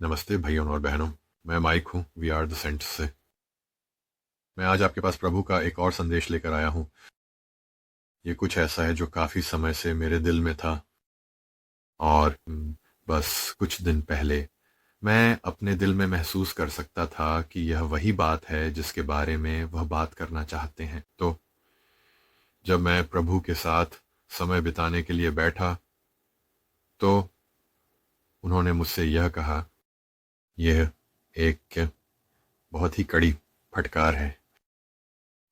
नमस्ते भाइयों और बहनों। मैं माइक हूँ, वी आर द सेंट्स से। मैं आज आपके पास प्रभु का एक और संदेश लेकर आया हूँ। ये कुछ ऐसा है जो काफ़ी समय से मेरे दिल में था, और बस कुछ दिन पहले मैं अपने दिल में महसूस कर सकता था कि यह वही बात है जिसके बारे में वह बात करना चाहते हैं। तो जब मैं प्रभु के साथ समय बिताने के लिए बैठा, तो उन्होंने मुझसे यह कहा, यह एक बहुत ही कड़ी फटकार है।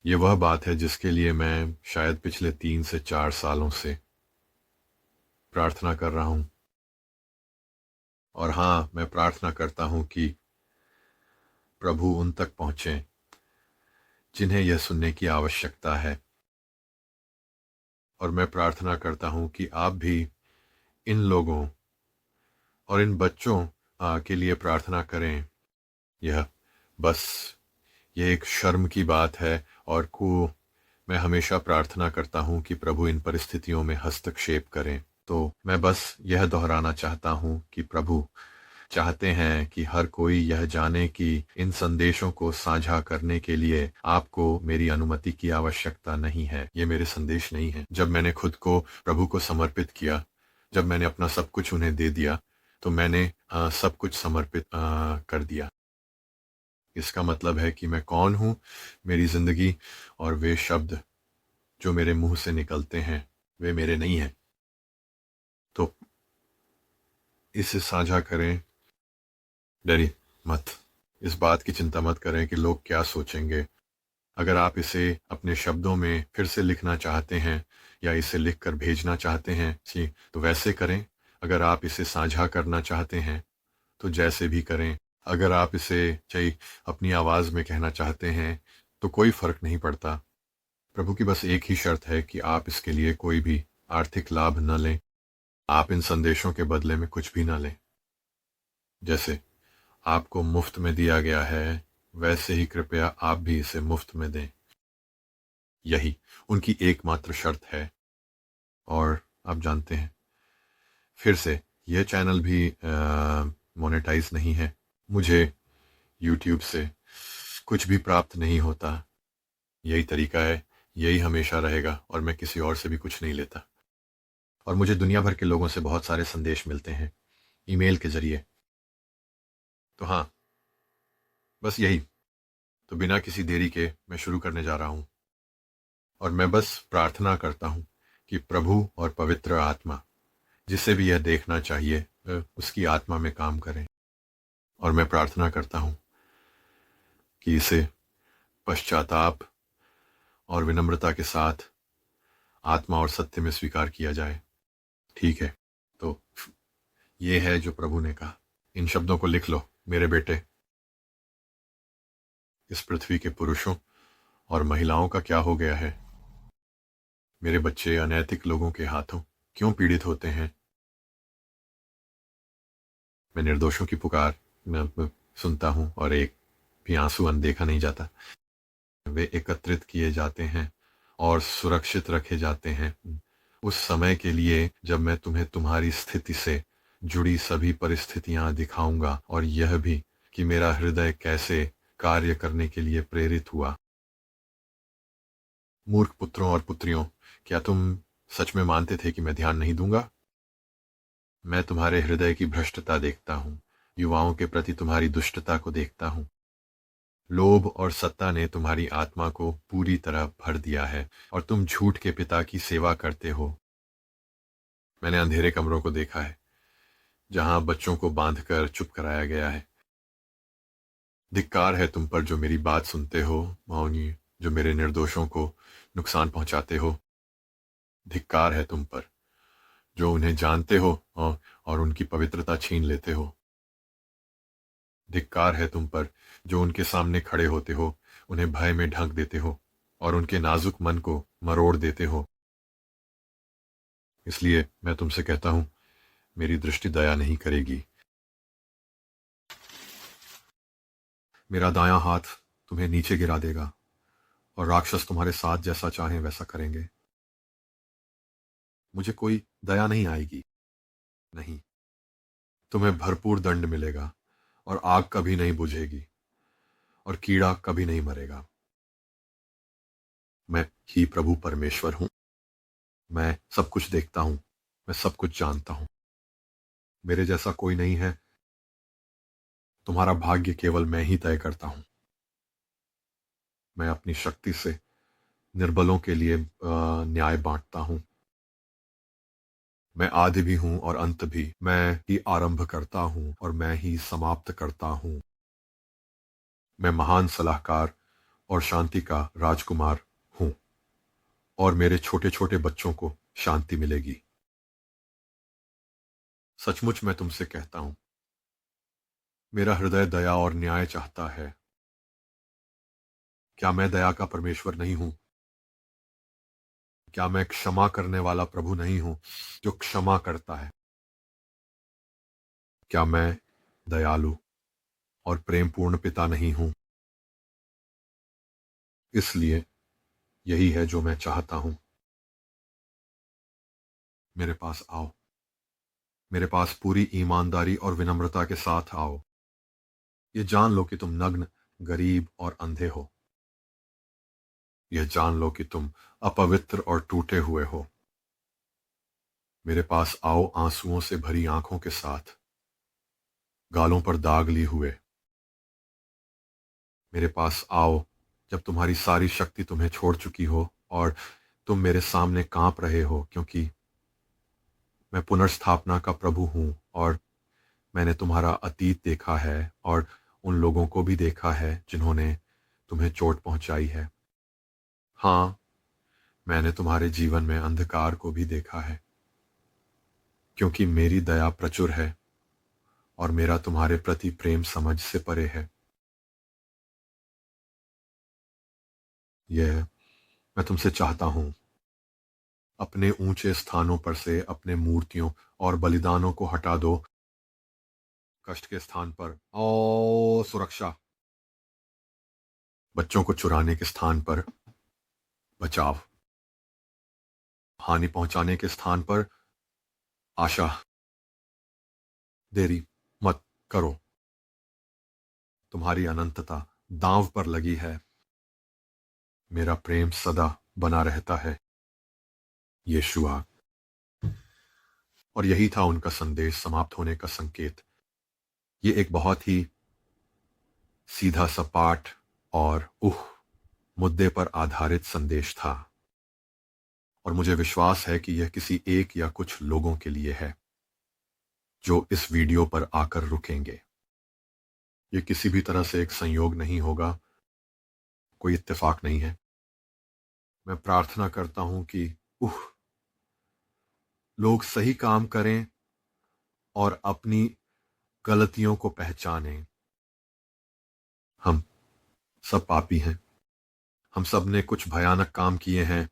ये वह बात है जिसके लिए मैं शायद पिछले 3 से 4 सालों से प्रार्थना कर रहा हूँ। और हाँ, मैं प्रार्थना करता हूँ कि प्रभु उन तक पहुँचे जिन्हें यह सुनने की आवश्यकता है। और मैं प्रार्थना करता हूँ कि आप भी इन लोगों और इन बच्चों के लिए प्रार्थना करें। यह बस ये एक शर्म की बात है, और को मैं हमेशा प्रार्थना करता हूँ कि प्रभु इन परिस्थितियों में हस्तक्षेप करें। तो मैं बस यह दोहराना चाहता हूँ कि प्रभु चाहते हैं कि हर कोई यह जाने कि इन संदेशों को साझा करने के लिए आपको मेरी अनुमति की आवश्यकता नहीं है। ये मेरे संदेश नहीं है। जब मैंने खुद को प्रभु को समर्पित किया, जब मैंने अपना सब कुछ उन्हें दे दिया, तो मैंने सब कुछ समर्पित कर दिया। इसका मतलब है कि मैं कौन हूँ, मेरी जिंदगी और वे शब्द जो मेरे मुंह से निकलते हैं वे मेरे नहीं हैं। तो इसे साझा करें, डरिए मत। इस बात की चिंता मत करें कि लोग क्या सोचेंगे। अगर आप इसे अपने शब्दों में फिर से लिखना चाहते हैं या इसे लिखकर भेजना चाहते हैं जी, तो वैसे करें। अगर आप इसे साझा करना चाहते हैं तो जैसे भी करें। अगर आप इसे चाहे अपनी आवाज़ में कहना चाहते हैं तो कोई फ़र्क नहीं पड़ता। प्रभु की बस एक ही शर्त है कि आप इसके लिए कोई भी आर्थिक लाभ न लें। आप इन संदेशों के बदले में कुछ भी न लें। जैसे आपको मुफ्त में दिया गया है, वैसे ही कृपया आप भी इसे मुफ्त में दें। यही उनकी एकमात्र शर्त है। और आप जानते हैं, फिर से यह चैनल भी मोनेटाइज नहीं है। मुझे यूट्यूब से कुछ भी प्राप्त नहीं होता। यही तरीका है, यही हमेशा रहेगा, और मैं किसी और से भी कुछ नहीं लेता। और मुझे दुनिया भर के लोगों से बहुत सारे संदेश मिलते हैं ईमेल के जरिए। तो हाँ, बस यही। तो बिना किसी देरी के मैं शुरू करने जा रहा हूँ। और मैं बस प्रार्थना करता हूँ कि प्रभु और पवित्र आत्मा जिसे भी यह देखना चाहिए उसकी आत्मा में काम करें। और मैं प्रार्थना करता हूँ कि इसे पश्चाताप और विनम्रता के साथ आत्मा और सत्य में स्वीकार किया जाए। ठीक है, तो ये है जो प्रभु ने कहा। इन शब्दों को लिख लो मेरे बेटे। इस पृथ्वी के पुरुषों और महिलाओं का क्या हो गया है? मेरे बच्चे अनैतिक लोगों के हाथों क्यों पीड़ित होते हैं? मैं निर्दोषों की पुकार सुनता हूँ, और एक भी आंसू अनदेखा नहीं जाता। वे एकत्रित किए जाते हैं और सुरक्षित रखे जाते हैं उस समय के लिए जब मैं तुम्हें तुम्हारी स्थिति से जुड़ी सभी परिस्थितियां दिखाऊंगा, और यह भी कि मेरा हृदय कैसे कार्य करने के लिए प्रेरित हुआ। मूर्ख पुत्रों और पुत्रियों, क्या तुम सच में मानते थे कि मैं ध्यान नहीं दूंगा? मैं तुम्हारे हृदय की भ्रष्टता देखता हूँ, युवाओं के प्रति तुम्हारी दुष्टता को देखता हूँ। लोभ और सत्ता ने तुम्हारी आत्मा को पूरी तरह भर दिया है, और तुम झूठ के पिता की सेवा करते हो। मैंने अंधेरे कमरों को देखा है जहां बच्चों को बांधकर चुप कराया गया है। धिक्कार है तुम पर जो मेरी बात सुनते हो, मौनी, जो मेरे निर्दोषों को नुकसान पहुंचाते हो। धिक्कार है तुम पर जो उन्हें जानते हो और उनकी पवित्रता छीन लेते हो। धिक्कार है तुम पर जो उनके सामने खड़े होते हो, उन्हें भय में ढक देते हो और उनके नाजुक मन को मरोड़ देते हो। इसलिए मैं तुमसे कहता हूं, मेरी दृष्टि दया नहीं करेगी। मेरा दायां हाथ तुम्हें नीचे गिरा देगा, और राक्षस तुम्हारे साथ जैसा चाहें वैसा करेंगे। मुझे कोई दया नहीं आएगी। नहीं, तुम्हें भरपूर दंड मिलेगा। और आग कभी नहीं बुझेगी और कीड़ा कभी नहीं मरेगा। मैं ही प्रभु परमेश्वर हूं। मैं सब कुछ देखता हूं। मैं सब कुछ जानता हूं। मेरे जैसा कोई नहीं है। तुम्हारा भाग्य केवल मैं ही तय करता हूं। मैं अपनी शक्ति से निर्बलों के लिए न्याय बांटता हूं। मैं आदि भी हूं और अंत भी। मैं ही आरंभ करता हूं और मैं ही समाप्त करता हूं। मैं महान सलाहकार और शांति का राजकुमार हूं और मेरे छोटे छोटे बच्चों को शांति मिलेगी। सचमुच मैं तुमसे कहता हूं, मेरा हृदय दया और न्याय चाहता है। क्या मैं दया का परमेश्वर नहीं हूं? क्या मैं क्षमा करने वाला प्रभु नहीं हूं जो क्षमा करता है? क्या मैं दयालु और प्रेमपूर्ण पिता नहीं हूं? इसलिए यही है जो मैं चाहता हूं। मेरे पास आओ। मेरे पास पूरी ईमानदारी और विनम्रता के साथ आओ। ये जान लो कि तुम नग्न, गरीब और अंधे हो। यह जान लो कि तुम अपवित्र और टूटे हुए हो। मेरे पास आओ आंसुओं से भरी आंखों के साथ, गालों पर दाग लिए हुए। मेरे पास आओ जब तुम्हारी सारी शक्ति तुम्हें छोड़ चुकी हो और तुम मेरे सामने कांप रहे हो, क्योंकि मैं पुनर्स्थापना का प्रभु हूं और मैंने तुम्हारा अतीत देखा है और उन लोगों को भी देखा है जिन्होंने तुम्हें चोट पहुंचाई है। हाँ, मैंने तुम्हारे जीवन में अंधकार को भी देखा है, क्योंकि मेरी दया प्रचुर है और मेरा तुम्हारे प्रति प्रेम समझ से परे है। यह मैं तुमसे चाहता हूं, अपने ऊंचे स्थानों पर से अपने मूर्तियों और बलिदानों को हटा दो। कष्ट के स्थान पर ओ सुरक्षा, बच्चों को चुराने के स्थान पर बचाव, हानि पहुंचाने के स्थान पर आशा। देरी मत करो। तुम्हारी अनंतता दांव पर लगी है। मेरा प्रेम सदा बना रहता है। यीशुआ। और यही था उनका संदेश समाप्त होने का संकेत। ये एक बहुत ही सीधा सपाट और मुद्दे पर आधारित संदेश था, और मुझे विश्वास है कि यह किसी एक या कुछ लोगों के लिए है जो इस वीडियो पर आकर रुकेंगे। ये किसी भी तरह से एक संयोग नहीं होगा, कोई इत्तेफाक नहीं है। मैं प्रार्थना करता हूं कि लोग सही काम करें और अपनी गलतियों को पहचानें। हम सब पापी हैं। हम सब ने कुछ भयानक काम किए हैं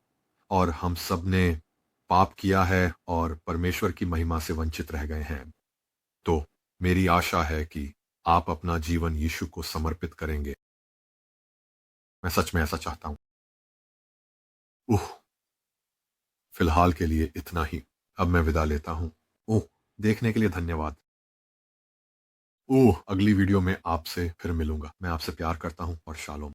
और हम सब ने पाप किया है और परमेश्वर की महिमा से वंचित रह गए हैं। तो मेरी आशा है कि आप अपना जीवन यीशु को समर्पित करेंगे। मैं सच में ऐसा चाहता हूं। उह फिलहाल के लिए इतना ही। अब मैं विदा लेता हूं। देखने के लिए धन्यवाद। अगली वीडियो में आपसे फिर मिलूंगा। मैं आपसे प्यार करता हूं और शालोम।